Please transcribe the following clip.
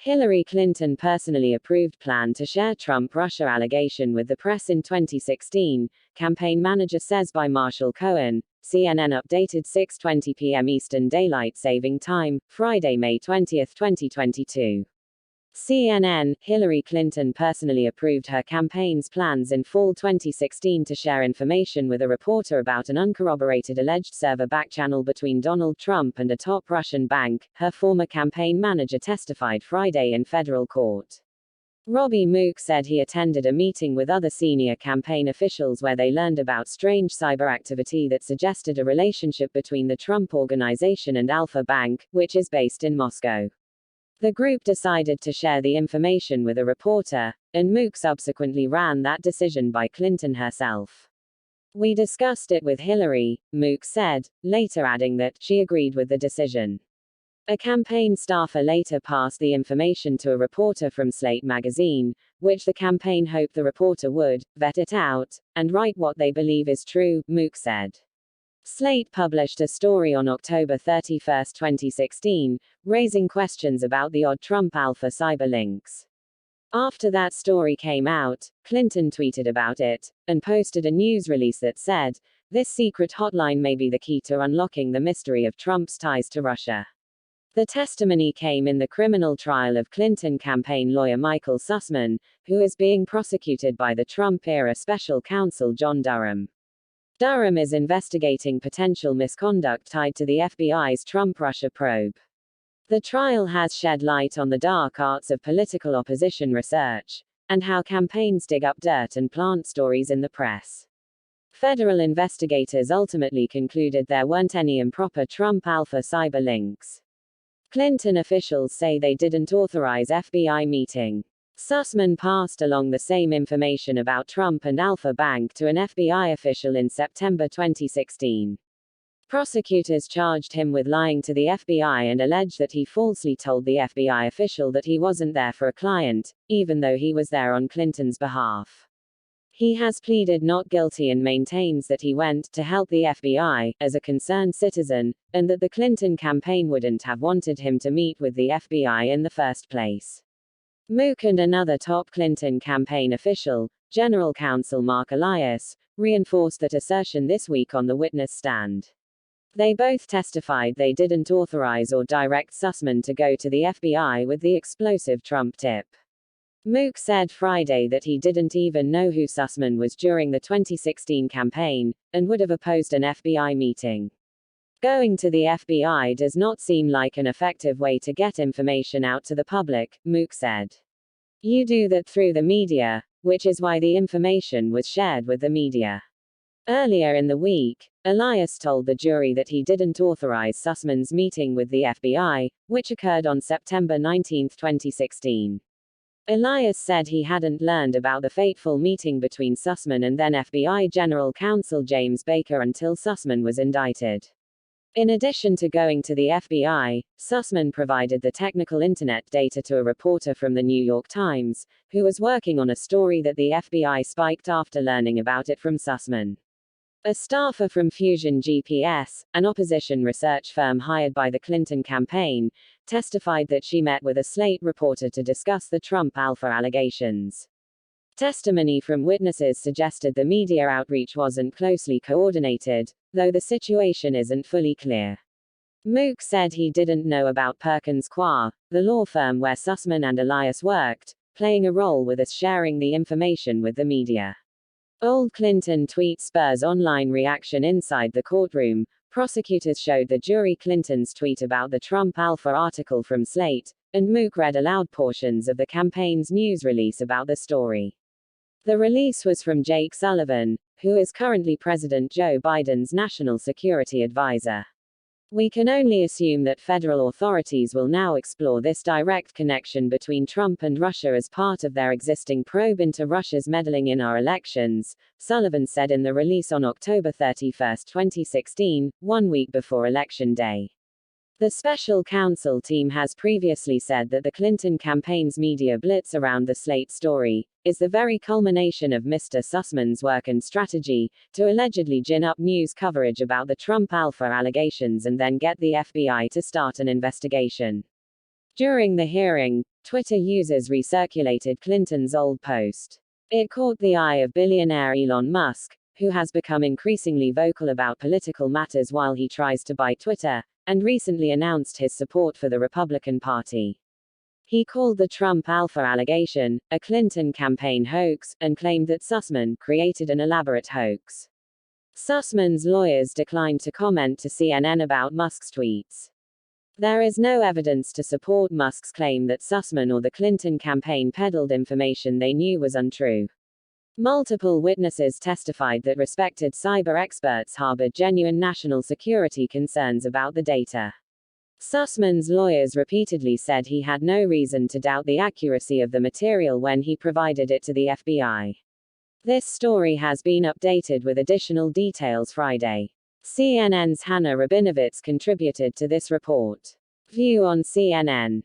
Hilary Clinton personally approved plan to share Trump-Russia allegation with the press in 2016, campaign manager says by Marshall Cohen, CNN updated 6:20 p.m. Eastern Daylight Saving Time, Friday, May 20, 2022. CNN, Hillary Clinton personally approved her campaign's plans in fall 2016 to share information with a reporter about an uncorroborated alleged server backchannel between Donald Trump and a top Russian bank, her former campaign manager testified Friday in federal court. Robbie Mook said he attended a meeting with other senior campaign officials where they learned about strange cyber activity that suggested a relationship between the Trump organization and Alpha Bank, which is based in Moscow. The group decided to share the information with a reporter, and Mook subsequently ran that decision by Clinton herself. "We discussed it with Hillary," Mook said, later adding that she agreed with the decision. A campaign staffer later passed the information to a reporter from Slate magazine, which the campaign hoped the reporter would vet it out and write what they believe is true, Mook said. Slate published a story on October 31, 2016, raising questions about the odd Trump-Alpha cyber links. After that story came out, Clinton tweeted about it, and posted a news release that said, "This secret hotline may be the key to unlocking the mystery of Trump's ties to Russia." The testimony came in the criminal trial of Clinton campaign lawyer Michael Sussman, who is being prosecuted by the Trump-era special counsel John Durham. Durham is investigating potential misconduct tied to the FBI's Trump-Russia probe. The trial has shed light on the dark arts of political opposition research, and how campaigns dig up dirt and plant stories in the press. Federal investigators ultimately concluded there weren't any improper Trump-Alpha cyber links. Clinton officials say they didn't authorize FBI meeting. Sussman passed along the same information about Trump and Alpha Bank to an FBI official in September 2016. Prosecutors charged him with lying to the FBI and alleged that he falsely told the FBI official that he wasn't there for a client, even though he was there on Clinton's behalf. He has pleaded not guilty and maintains that he went to help the FBI, as a concerned citizen, and that the Clinton campaign wouldn't have wanted him to meet with the FBI in the first place. Mook and another top Clinton campaign official, General Counsel Mark Elias, reinforced that assertion this week on the witness stand. They both testified they didn't authorize or direct Sussman to go to the FBI with the explosive Trump tip. Mook said Friday that he didn't even know who Sussman was during the 2016 campaign, and would have opposed an FBI meeting. "Going to the FBI does not seem like an effective way to get information out to the public," Mook said. "You do that through the media, which is why the information was shared with the media." Earlier in the week, Elias told the jury that he didn't authorize Sussman's meeting with the FBI, which occurred on September 19, 2016. Elias said he hadn't learned about the fateful meeting between Sussman and then FBI General Counsel James Baker until Sussman was indicted. In addition to going to the FBI, Sussman provided the technical internet data to a reporter from the New York Times, who was working on a story that the FBI spiked after learning about it from Sussman. A staffer from Fusion GPS, an opposition research firm hired by the Clinton campaign, testified that she met with a Slate reporter to discuss the Trump-Alpha allegations. Testimony from witnesses suggested the media outreach wasn't closely coordinated, though the situation isn't fully clear. Mook said he didn't know about Perkins Coie, the law firm where Sussman and Elias worked, playing a role with us sharing the information with the media. Old Clinton tweet spurs online reaction inside the courtroom. Prosecutors showed the jury Clinton's tweet about the Trump-Alpha article from Slate, and Mook read aloud portions of the campaign's news release about the story. The release was from Jake Sullivan, who is currently President Joe Biden's national security advisor. "We can only assume that federal authorities will now explore this direct connection between Trump and Russia as part of their existing probe into Russia's meddling in our elections," Sullivan said in the release on October 31, 2016, 1 week before Election Day. The special counsel team has previously said that the Clinton campaign's media blitz around the Slate story is the very culmination of Mr. Sussman's work and strategy to allegedly gin up news coverage about the Trump-Alpha allegations and then get the FBI to start an investigation. During the hearing, Twitter users recirculated Clinton's old post. It caught the eye of billionaire Elon Musk, who has become increasingly vocal about political matters while he tries to buy Twitter, and recently announced his support for the Republican Party. He called the Trump Alpha allegation a Clinton campaign hoax, and claimed that Sussman created an elaborate hoax. Sussman's lawyers declined to comment to CNN about Musk's tweets. There is no evidence to support Musk's claim that Sussman or the Clinton campaign peddled information they knew was untrue. Multiple witnesses testified that respected cyber experts harbored genuine national security concerns about the data. Sussman's lawyers repeatedly said he had no reason to doubt the accuracy of the material when he provided it to the FBI. This story has been updated with additional details Friday. CNN's Hannah Rabinovitz contributed to this report. View on CNN.